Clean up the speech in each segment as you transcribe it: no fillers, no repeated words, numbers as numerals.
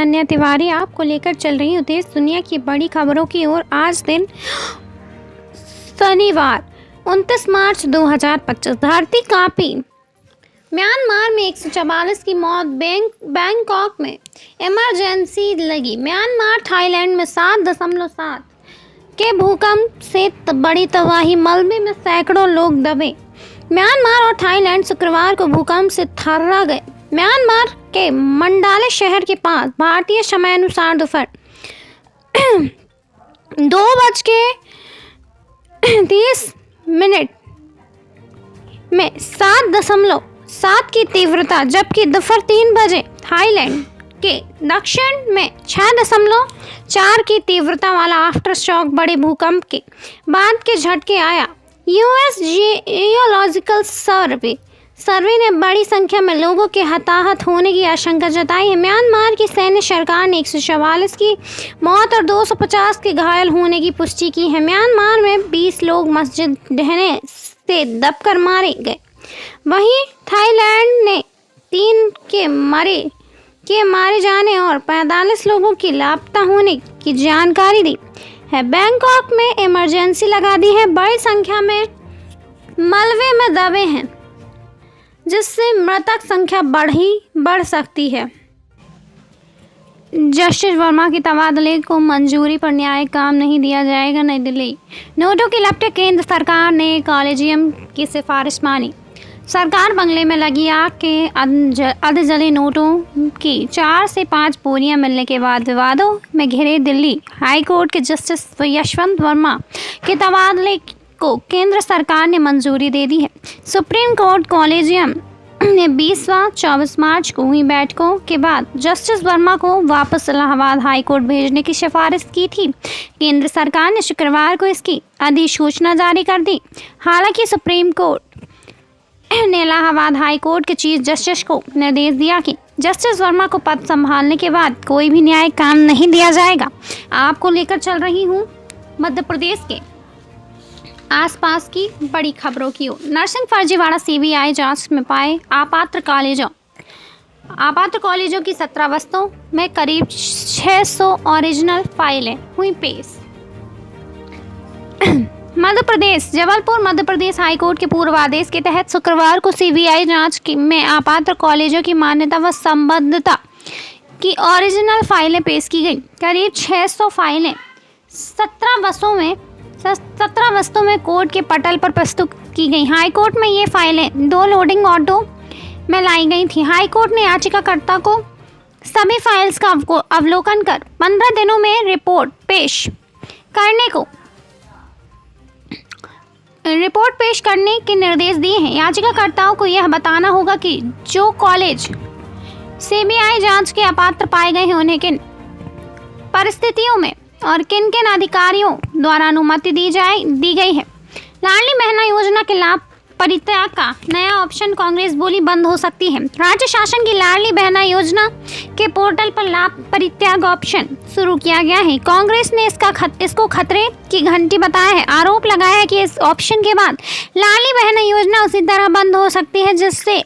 अनन्या तिवारी आपको लेकर चल रही हूँ देश दुनिया की बड़ी खबरों की ओर। आज दिन शनिवार 29 मार्च 2025। धरती कांपी। म्यांमार में 144 की मौत। बैंकॉक में इमरजेंसी लगी। म्यांमार थाईलैंड में 7.7 के भूकंप से बड़ी तबाही। मलबे में सैकड़ों लोग दबे। म्यांमार और थाईलैंड शुक्रवार को भूकंप से थर्रा गए। म्यांमार के मंडाले शहर के पास भारतीय समयानुसार दोपहर 2:30 में 7.7 की तीव्रता, जबकि दोपहर 3 बजे थाईलैंड के दक्षिण में 6.4 की तीव्रता वाला आफ्टर शॉक बड़े भूकंप के बाद के झटके आया। यूएस जियोलॉजिकल सर्वे ने बड़ी संख्या में लोगों के हताहत होने की आशंका जताई है। म्यांमार की सैन्य सरकार ने 144 की मौत और 250 के घायल होने की पुष्टि की है। म्यांमार में 20 लोग मस्जिद ढहने से दबकर मारे गए। वहीं थाईलैंड ने 3 के मारे जाने और 45 लोगों की लापता होने की जानकारी दी है। बैंकॉक में इमरजेंसी लगा दी है। बड़ी संख्या में मलबे में दबे हैं, जिससे मृतक संख्या बढ़ सकती है। जस्टिस वर्मा के तबादले को मंजूरी पर न्यायिक काम नहीं दिया जाएगा। नई दिल्ली। नोटों की लपटें। केंद्र सरकार ने कॉलेजियम की सिफारिश मानी। सरकार बंगले में लगी आग के अधजले नोटों की 4 से 5 बोरियां मिलने के बाद विवादों में घिरे दिल्ली हाई कोर्ट के जस्टिस यशवंत वर्मा के तबादले को केंद्र सरकार ने मंजूरी दे दी है। सुप्रीम कोर्ट कॉलेजियम ने 24 मार्च को हुई बैठकों के बाद जस्टिस वर्मा को वापस इलाहाबाद हाई कोर्ट भेजने की सिफारिश की थी। केंद्र सरकार ने शुक्रवार को इसकी अधिसूचना जारी कर दी। हालांकि सुप्रीम कोर्ट ने इलाहाबाद हाई कोर्ट के चीफ जस्टिस को निर्देश दिया कि जस्टिस वर्मा को पद संभालने के बाद कोई भी न्यायिक काम नहीं दिया जाएगा। आपको लेकर चल रही हूँ मध्य प्रदेश के आसपास की बड़ी खबरों की ओर। नर्सिंग फर्जीवाड़ा। सीबीआई जांच में पाए अपात्र कॉलेजों की 17 बस्तों में करीब 600 ओरिजिनल फाइलें हुई पेश। मध्य प्रदेश। जबलपुर मध्य प्रदेश हाईकोर्ट के पूर्व आदेश के तहत शुक्रवार को सीबीआई जांच में अपात्र कॉलेजों की मान्यता व संबद्धता की ओरिजिनल फाइलें पेश की गई। करीब 600 फाइलें 17 बस्तों में कोर्ट के पटल पर प्रस्तुत की गई। हाईकोर्ट में ये फाइलें 2 लोडिंग ऑटो में लाई गई थी। हाईकोर्ट ने याचिकाकर्ता को सभी फाइल्स का अवलोकन कर 15 दिनों में रिपोर्ट पेश करने के निर्देश दिए हैं। याचिकाकर्ताओं को यह बताना होगा कि जो कॉलेज सीबीआई जांच के अपात्र पाए गए हैं उन्हें किन परिस्थितियों में और किन किन अधिकारियों द्वारा अनुमति दी गई है। लाडली बहना योजना के लाभ परित्याग का नया ऑप्शन। कांग्रेस बोली बंद हो सकती है। राज्य शासन की लाडली बहना योजना के पोर्टल पर लाभ परित्याग ऑप्शन शुरू किया गया है। कांग्रेस ने इसको खतरे की घंटी बताया है। आरोप लगाया है कि इस ऑप्शन के बाद लाडली बहना योजना उसी तरह बंद हो सकती है जैसे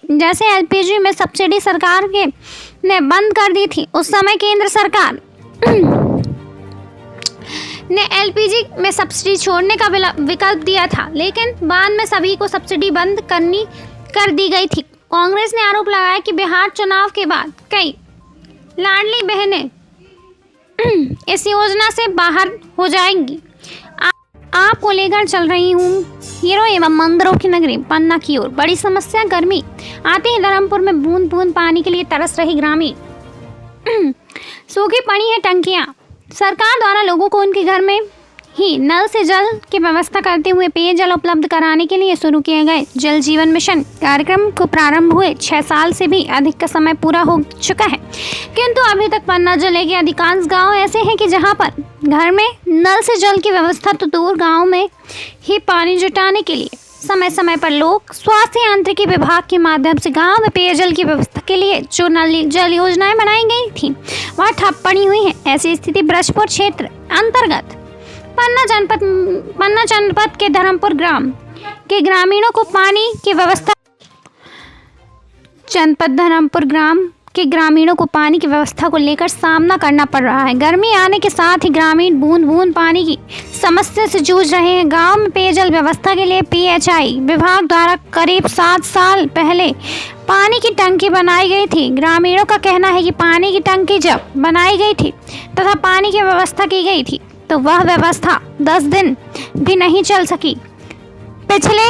एलपीजी में सब्सिडी सरकार ने बंद कर दी थी। उस समय केंद्र सरकार ने एलपीजी में सब्सिडी छोड़ने का विकल्प दिया था, लेकिन बाद में सभी को सब्सिडी बंद कर दी गई थी। कांग्रेस ने आरोप लगाया कि बिहार चुनाव के बाद कई लाडली बहनें इस योजना से बाहर हो जाएंगी। आपको लेकर चल रही हूँ हीरो एवं मंदिरों की नगरी पन्ना की ओर। बड़ी समस्या गर्मी। आते ही धर्मपुर में बूंद बूंद पानी के लिए तरस रही ग्रामीण। सूखी पड़ी है टंकियाँ। सरकार द्वारा लोगों को उनके घर में ही नल से जल की व्यवस्था करते हुए पेयजल उपलब्ध कराने के लिए शुरू किए गए जल जीवन मिशन कार्यक्रम को प्रारंभ हुए 6 साल से भी अधिक का समय पूरा हो चुका है, किंतु अभी तक पन्ना जिले के अधिकांश गांव ऐसे हैं कि जहां पर घर में नल से जल की व्यवस्था तो दूर, गाँव में ही पानी जुटाने के लिए समय समय पर लोग स्वास्थ्य यांत्रिकी विभाग के माध्यम से गांव में पेयजल की व्यवस्था के लिए जो नल जल योजनाएं बनाई गई थी वह ठप पड़ी हुई है। ऐसी स्थिति ब्रजपुर क्षेत्र अंतर्गत पन्ना जनपद के धर्मपुर ग्राम के ग्रामीणों को पानी की व्यवस्था जनपद धर्मपुर ग्राम के ग्रामीणों को पानी की व्यवस्था को लेकर सामना करना पड़ रहा है। गर्मी आने के साथ ही ग्रामीण बूंद बूंद पानी की समस्या से जूझ रहे हैं। गांव में पेयजल व्यवस्था के लिए पीएचई विभाग द्वारा करीब 7 साल पहले पानी की टंकी बनाई गई थी। ग्रामीणों का कहना है कि पानी की टंकी जब बनाई गई थी तथा पानी की व्यवस्था की गई थी तो वह व्यवस्था 10 दिन भी नहीं चल सकी। पिछले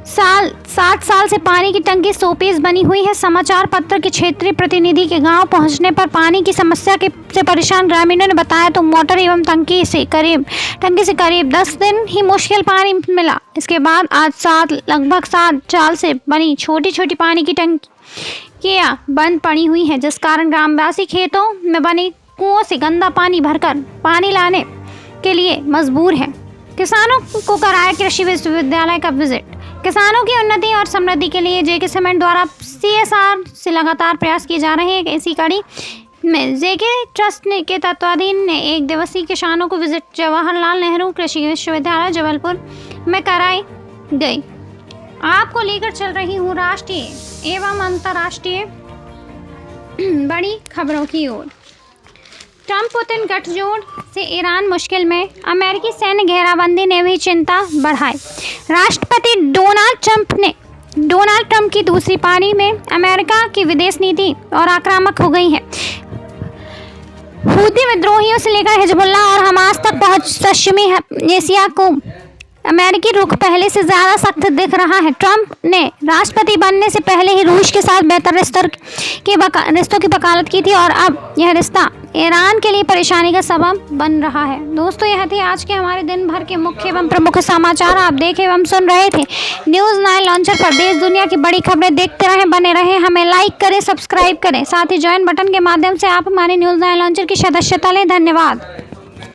7 साल से पानी की टंकी शोपीस बनी हुई है। समाचार पत्र के क्षेत्रीय प्रतिनिधि के गांव पहुंचने पर पानी की समस्या से परेशान ग्रामीणों ने बताया तो मोटर एवं टंकी से करीब 10 दिन ही मुश्किल पानी मिला। इसके बाद आज लगभग 7 साल से बनी छोटी छोटी पानी की टंकियां बंद पड़ी हुई हैं, जिस कारण ग्रामवासी खेतों में बने कुओं से गंदा पानी भरकर पानी लाने के लिए मजबूर हैं। किसानों को कराया कृषि विश्वविद्यालय का विजिट। किसानों की उन्नति और समृद्धि के लिए जेके सीमेंट द्वारा CSR से लगातार प्रयास किए जा रहे हैं। इसी कड़ी में जेके ट्रस्ट के तत्वाधीन ने 1 दिवसीय किसानों को विजिट जवाहरलाल नेहरू कृषि विश्वविद्यालय जबलपुर में कराई गई। आपको लेकर चल रही हूँ राष्ट्रीय एवं अंतर्राष्ट्रीय बड़ी खबरों की ओर। ट्रंप पुतिन गठजोड़ से ईरान मुश्किल में, अमेरिकी सैन्य घेराबंदी ने भी चिंता बढ़ाई। राष्ट्रपति डोनाल्ड ट्रंप की दूसरी पारी में अमेरिका की विदेश नीति और आक्रामक हो गई है। हूथी विद्रोहियों से लेकर हिजबुल्लाह और हमास तक पहुंच पश्चिमी एशिया को अमेरिकी रुख पहले से ज़्यादा सख्त दिख रहा है। ट्रंप ने राष्ट्रपति बनने से पहले ही रूस के साथ बेहतर रिश्तों की वकालत की थी और अब यह रिश्ता ईरान के लिए परेशानी का सबब बन रहा है। दोस्तों, यह थे आज के हमारे दिन भर के मुख्य एवं प्रमुख समाचार। आप देखे एवं सुन रहे थे न्यूज़ 9 लॉन्चर पर। देश दुनिया की बड़ी खबरें देखते रहें, बने रहें। हमें लाइक करें, सब्सक्राइब करें, साथ ही ज्वाइन बटन के माध्यम से आप हमारे न्यूज़ 9 लॉन्चर की सदस्यता लें। धन्यवाद।